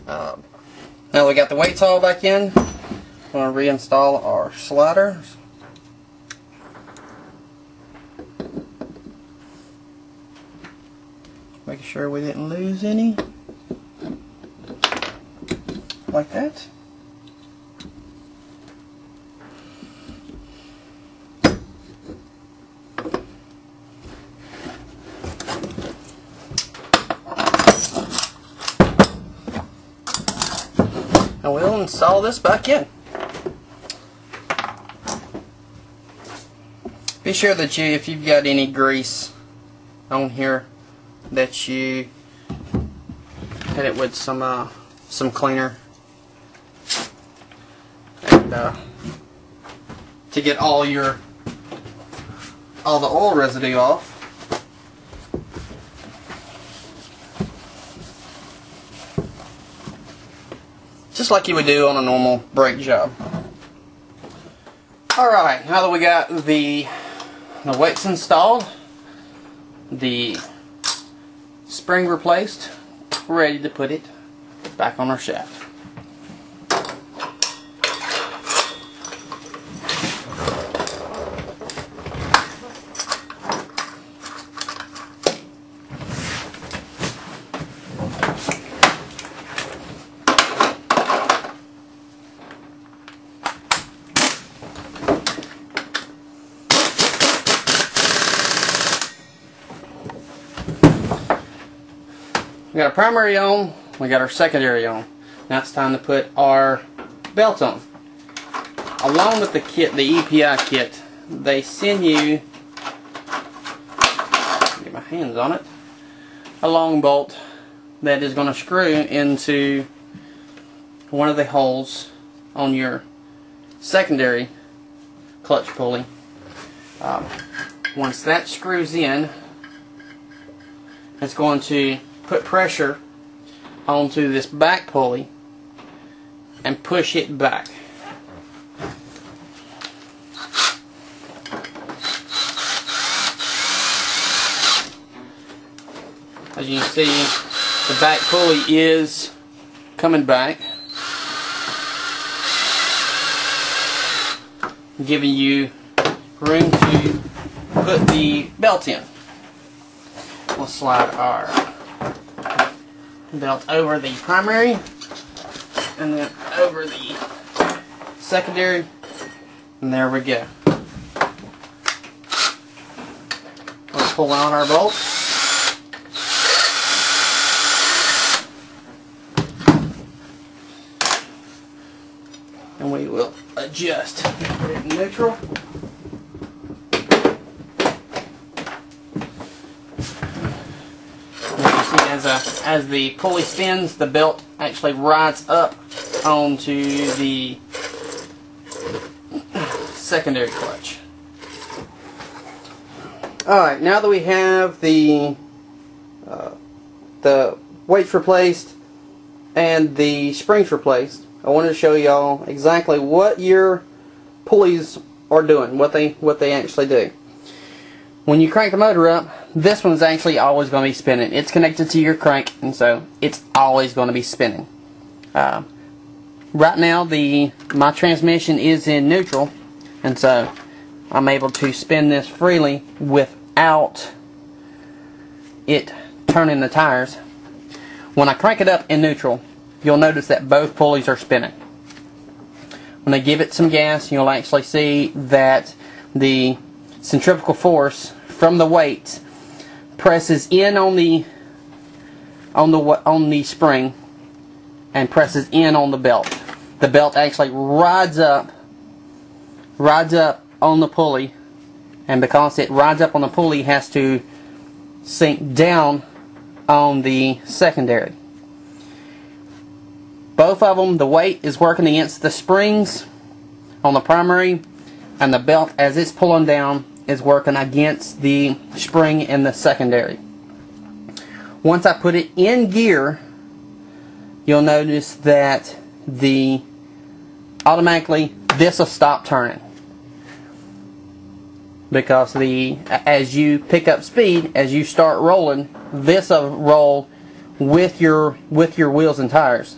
Now we got the weights all back in. We're going to reinstall our sliders. Making sure we didn't lose any. Like that. And we'll install this back in. Be sure that if you've got any grease on here, that you hit it with some cleaner, and to get all the oil residue off. Just like you would do on a normal brake job. Alright, now that we got the weights installed, the spring replaced, we're ready to put it back on our shaft. We got our primary on, we got our secondary on. Now it's time to put our belt on. Along with the kit, the EPI kit, they send you, get my hands on it, a long bolt that is going to screw into one of the holes on your secondary clutch pulley. Once that screws in, it's going to put pressure onto this back pulley and push it back. As you can see, the back pulley is coming back, giving you room to put the belt in. We'll slide our belt over the primary and then over the secondary, and there we go. Let's pull on our bolt. And we will adjust. Put it in neutral. As the pulley spins, the belt actually rides up onto the secondary clutch. Alright, now that we have the weights replaced and the springs replaced, I wanted to show y'all exactly what your pulleys are doing, what they actually do. When you crank the motor up, this one's actually always going to be spinning. It's connected to your crank, and so it's always going to be spinning. Right now, my transmission is in neutral, and so I'm able to spin this freely without it turning the tires. When I crank it up in neutral, you'll notice that both pulleys are spinning. When I give it some gas, you'll actually see that the centrifugal force from the weights presses in on the spring and presses in on the belt. The belt actually rides up on the pulley, and because it rides up on the pulley, it has to sink down on the secondary. Both of them, the weight is working against the springs on the primary, and the belt, as it's pulling down, is working against the spring in the secondary. Once I put it in gear, you'll notice that automatically this will stop turning, because as you pick up speed, as you start rolling, this will roll with your wheels and tires.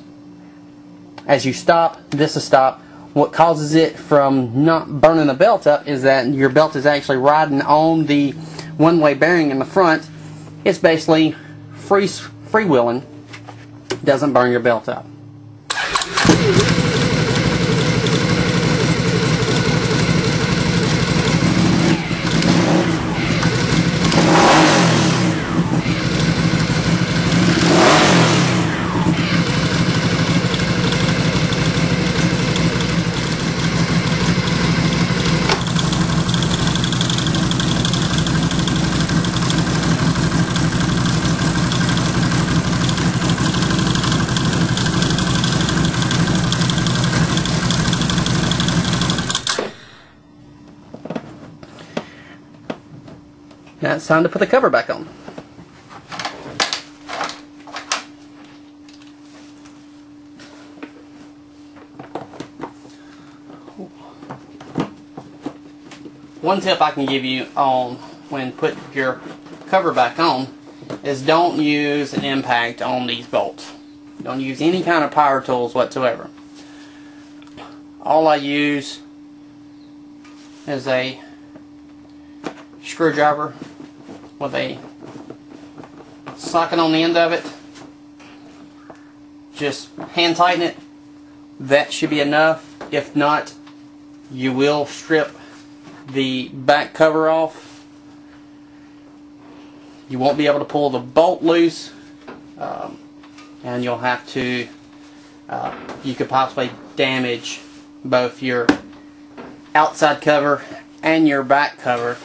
As you stop, this is stop. What causes it from not burning the belt up is that your belt is actually riding on the one-way bearing in the front. It's basically freewheeling. Doesn't burn your belt up. Now it's time to put the cover back on. One tip I can give you on when putting your cover back on is don't use an impact on these bolts. Don't use any kind of power tools whatsoever. All I use is a screwdriver with a socket on the end of it. Just hand tighten it. That should be enough. If not, you will strip the back cover off. You won't be able to pull the bolt loose, and you'll have to you could possibly damage both your outside cover and your back cover,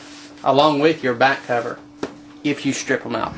along with your back cover, if you strip them out.